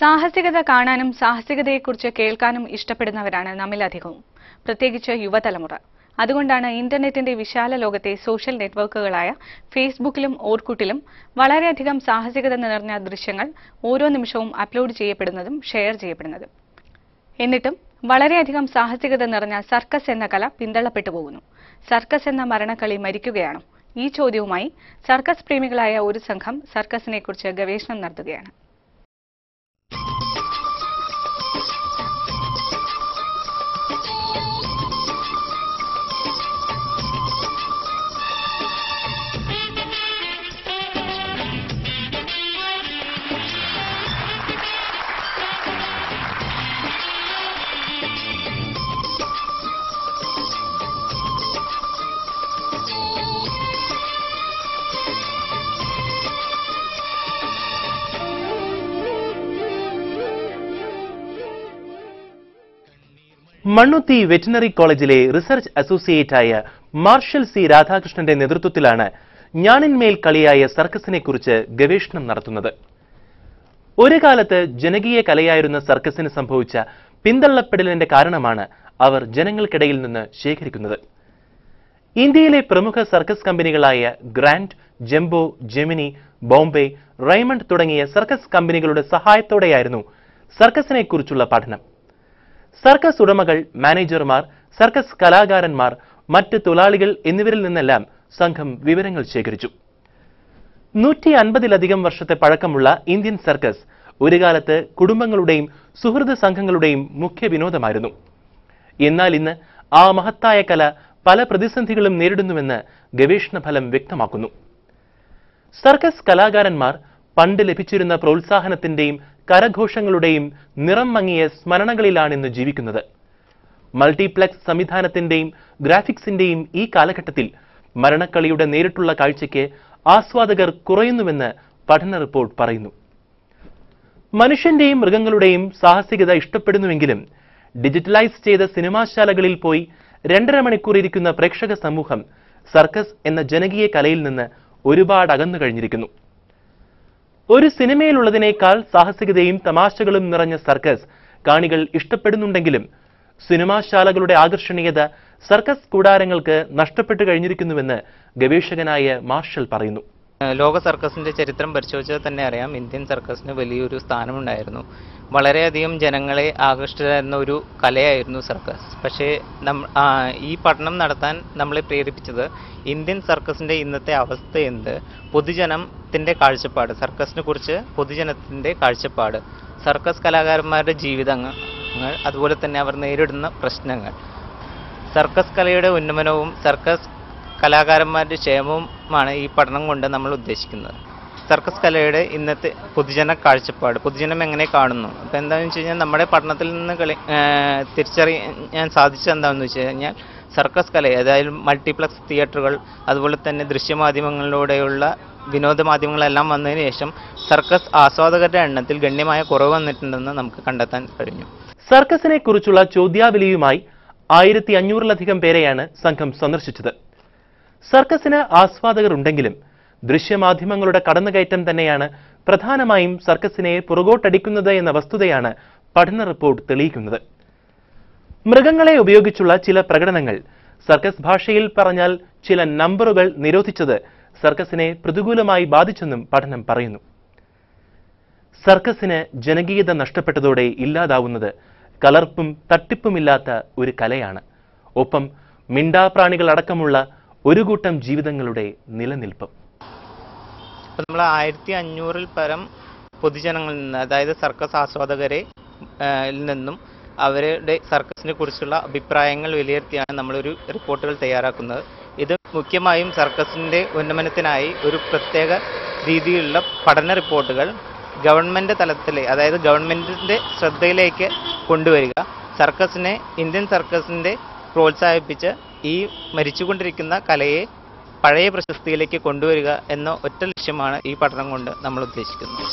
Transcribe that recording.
സാഹസികത കാണാനും സാഹസികതയെക്കുറിച്ച് കേൾക്കാനും ഇഷ്ടപ്പെടുന്നവരാണ് നമ്മിലധികവും, പ്രത്യേകിച്ച് യുവതലമുറ. അതുകൊണ്ടാണ് ഇന്റർനെറ്റിന്റെ വിശാല ലോകത്തെ സോഷ്യൽ നെറ്റ്വർക്കുകളായ ഫേസ്ബുക്കിലും ഓർക്കുട്ടിലും വളരെയധികം സാഹസികത നിറഞ്ഞ ദൃശ്യങ്ങൾ ഓരോ നിമിഷവും അപ്ലോഡ് ചെയ്യപ്പെടുന്നതും ഷെയർ ചെയ്യപ്പെടുന്നതും. എന്നിട്ടും വളരെയധികം സാഹസികത നിറഞ്ഞ സർക്കസ് എന്ന കല പിന്തള്ളപ്പെട്ടു പോകുന്നു. സർക്കസ് എന്ന മരണക്കളി മരിക്കുകയാണോ? ഈ ചോദ്യവുമായി സർക്കസ് പ്രേമികളായ ഒരു സംഘം സർക്കസിനെക്കുറിച്ച് ഗവേഷണം നടത്തുകയാണ്. മണ്ണുത്തി വെറ്റിനറി കോളേജിലെ റിസർച്ച് അസോസിയേറ്റായ മാർഷൽ സി രാധാകൃഷ്ണന്റെ നേതൃത്വത്തിലാണ് ഞാണിന്മേൽ കളിയായ സർക്കസിനെ കുറിച്ച് ഗവേഷണം നടത്തുന്നത്. ഒരു കാലത്ത് ജനകീയ കലയായിരുന്ന സർക്കസിന് സംഭവിച്ച പിന്തള്ളപ്പെടലിന്റെ കാരണമാണ് അവർ ജനങ്ങൾക്കിടയിൽ നിന്ന് ശേഖരിക്കുന്നത്. ഇന്ത്യയിലെ പ്രമുഖ സർക്കസ് കമ്പനികളായ Grand, Jumbo, Gemini, Bombay, Raymond തുടങ്ങിയ സർക്കസ് കമ്പനികളുടെ സഹായത്തോടെയായിരുന്നു സർക്കസിനെ കുറിച്ചുള്ള പഠനം. സർക്കസ് ഉടമകൾ, മാനേജർമാർ, സർക്കസ് കലാകാരന്മാർ, മറ്റ് തൊഴിലാളികൾ എന്നിവരിൽ നിന്നെല്ലാം സംഘം വിവരങ്ങൾ ശേഖരിച്ചു. 150-ലധികം വർഷത്തെ പഴക്കമുള്ള ഇന്ത്യൻ സർക്കസ് ഒരു കാലത്ത് കുടുംബങ്ങളുടെയും സുഹൃത്ത് സംഘങ്ങളുടെയും മുഖ്യ വിനോദമായിരുന്നു. എന്നാൽ ഇന്ന് ആ മഹത്തായ കല പല പ്രതിസന്ധികളും നേരിടുന്നുവെന്ന് ഗവേഷണ ഫലം വ്യക്തമാക്കുന്നു. സർക്കസ് കലാകാരന്മാർ പണ്ട് ലഭിച്ചിരുന്ന പ്രോത്സാഹനത്തിന്റെയും കരഘോഷങ്ങളുടെയും നിറം മങ്ങിയ സ്മരണകളിലാണിന്ന് ജീവിക്കുന്നത്. മൾട്ടിപ്ലക്സ് സംവിധാനത്തിന്റെയും ഗ്രാഫിക്സിന്റെയും ഈ കാലഘട്ടത്തിൽ മരണക്കളിയുടെ നേരിട്ടുള്ള കാഴ്ചയ്ക്ക് ആസ്വാദകർ കുറയുന്നുവെന്ന് പഠന റിപ്പോർട്ട് പറയുന്നു. മനുഷ്യന്റെയും മൃഗങ്ങളുടെയും സാഹസികത ഇഷ്ടപ്പെടുന്നുവെങ്കിലും ഡിജിറ്റലൈസ് ചെയ്ത സിനിമാശാലകളിൽ പോയി 2.5 മണിക്കൂർ ഇരിക്കുന്ന പ്രേക്ഷക സമൂഹം സർക്കസ് എന്ന ജനകീയ കലയിൽ നിന്ന് ഒരുപാട് അകന്നു കഴിഞ്ഞിരിക്കുന്നു. ഒരു സിനിമയിലുള്ളതിനേക്കാൾ സാഹസികതയും തമാശകളും നിറഞ്ഞ സർക്കസ് കാണികൾ ഇഷ്ടപ്പെടുന്നുണ്ടെങ്കിലും സിനിമാശാലകളുടെ ആകർഷണീയത സർക്കസ് കൂടാരങ്ങൾക്ക് നഷ്ടപ്പെട്ടു കഴിഞ്ഞിരിക്കുന്നുവെന്ന് ഗവേഷകനായ മാർഷൽ പറയുന്നു. ലോക സർക്കസിന്റെ ചരിത്രം പരിശോധിച്ചാൽ തന്നെ അറിയാം, ഇന്ത്യൻ സർക്കസിന് വലിയൊരു സ്ഥാനമുണ്ടായിരുന്നു. വളരെയധികം ജനങ്ങളെ ആകർഷിച്ചിരുന്ന ഒരു കലയായിരുന്നു സർക്കസ്. പക്ഷേ ഈ പഠനം നടത്താൻ നമ്മളെ പ്രേരിപ്പിച്ചത് ഇന്ത്യൻ സർക്കസിന്റെ ഇന്നത്തെ അവസ്ഥ എന്ത്, പൊതുജനത്തിന്റെ കാഴ്ചപ്പാട്, സർക്കസിനെ കുറിച്ച് പൊതുജനത്തിന്റെ കാഴ്ചപ്പാട്, സർക്കസ് കലാകാരന്മാരുടെ ജീവിതങ്ങൾ, അതുപോലെ തന്നെ അവർ നേരിടുന്ന പ്രശ്നങ്ങൾ, സർക്കസ് കലയുടെ ഉന്നമനവും സർക്കസ് കലാകാരന്മാരുടെ ക്ഷേമവുമാണ് ഈ പഠനം കൊണ്ട് നമ്മൾ ഉദ്ദേശിക്കുന്നത്. സർക്കസ് കലയുടെ ഇന്നത്തെ പൊതുജന കാഴ്ചപ്പാട്, പൊതുജനം എങ്ങനെ കാണുന്നു. അപ്പോൾ എന്താണെന്ന് വെച്ച് കഴിഞ്ഞാൽ നമ്മുടെ പഠനത്തിൽ നിന്ന് തിരിച്ചറിയാൻ സാധിച്ചത് എന്താണെന്ന് വെച്ച് കഴിഞ്ഞാൽ സർക്കസ് കല, അതായത് മൾട്ടിപ്ലക്സ് തിയേറ്ററുകൾ, അതുപോലെ തന്നെ ദൃശ്യമാധ്യമങ്ങളിലൂടെയുള്ള വിനോദ മാധ്യമങ്ങളെല്ലാം വന്നതിന് ശേഷം സർക്കസ് ആസ്വാദകരുടെ എണ്ണത്തിൽ ഗണ്യമായ കുറവ് വന്നിട്ടുണ്ടെന്ന് നമുക്ക് കണ്ടെത്താൻ കഴിഞ്ഞു. സർക്കസിനെ കുറിച്ചുള്ള ചോദ്യാവലിയുമായി 1500-ലധികം പേരെയാണ് സംഘം സന്ദർശിച്ചത്. സർക്കസിന് ആസ്വാദകർ ഉണ്ടെങ്കിലും ദൃശ്യമാധ്യമങ്ങളുടെ കടന്നുകയറ്റം തന്നെയാണ് പ്രധാനമായും സർക്കസിനെ പുറകോട്ടടിക്കുന്നത് എന്ന വസ്തുതയാണ് പഠന റിപ്പോർട്ട് തെളിയിക്കുന്നത്. മൃഗങ്ങളെ ഉപയോഗിച്ചുള്ള ചില പ്രകടനങ്ങൾ, സർക്കസ് ഭാഷയിൽ പറഞ്ഞാൽ ചില നമ്പറുകൾ നിരോധിച്ചത് സർക്കസിനെ പ്രതികൂലമായി ബാധിച്ചെന്നും പഠനം പറയുന്നു. സർക്കസിന് ജനകീയത നഷ്ടപ്പെട്ടതോടെ ഇല്ലാതാവുന്നത് കലർപ്പും തട്ടിപ്പുമില്ലാത്ത ഒരു കലയാണ്. ഒപ്പം മിണ്ടാപ്രാണികളടക്കമുള്ള ഒരു കൂട്ടം ജീവിതങ്ങളുടെ നിലനിൽപ്പും. നമ്മൾ 1500-ൽ പരം പൊതുജനങ്ങളിൽ നിന്ന്, അതായത് സർക്കസ് ആസ്വാദകരെ നിന്നും അവരുടെ സർക്കസിനെ കുറിച്ചുള്ള അഭിപ്രായങ്ങൾ വിലയിരുത്തിയാണ് നമ്മളൊരു റിപ്പോർട്ടുകൾ തയ്യാറാക്കുന്നത്. ഇത് മുഖ്യമായും സർക്കസിന്റെ ഉന്നമനത്തിനായി ഒരു പ്രത്യേക രീതിയിലുള്ള പഠന റിപ്പോർട്ടുകൾ ഗവൺമെന്റ് തലത്തിലെ, അതായത് ഗവൺമെന്റിന്റെ ശ്രദ്ധയിലേക്ക് കൊണ്ടുവരിക, സർക്കസിനെ, ഇന്ത്യൻ സർക്കസിന്റെ പ്രോത്സാഹിപ്പിച്ച് ഈ മരിച്ചുകൊണ്ടിരിക്കുന്ന കലയെ പഴയ പ്രശസ്തിയിലേക്ക് കൊണ്ടുവരിക എന്ന ഒറ്റ ലക്ഷ്യമാണ് ഈ പഠനം കൊണ്ട് നമ്മൾ ഉദ്ദേശിക്കുന്നത്.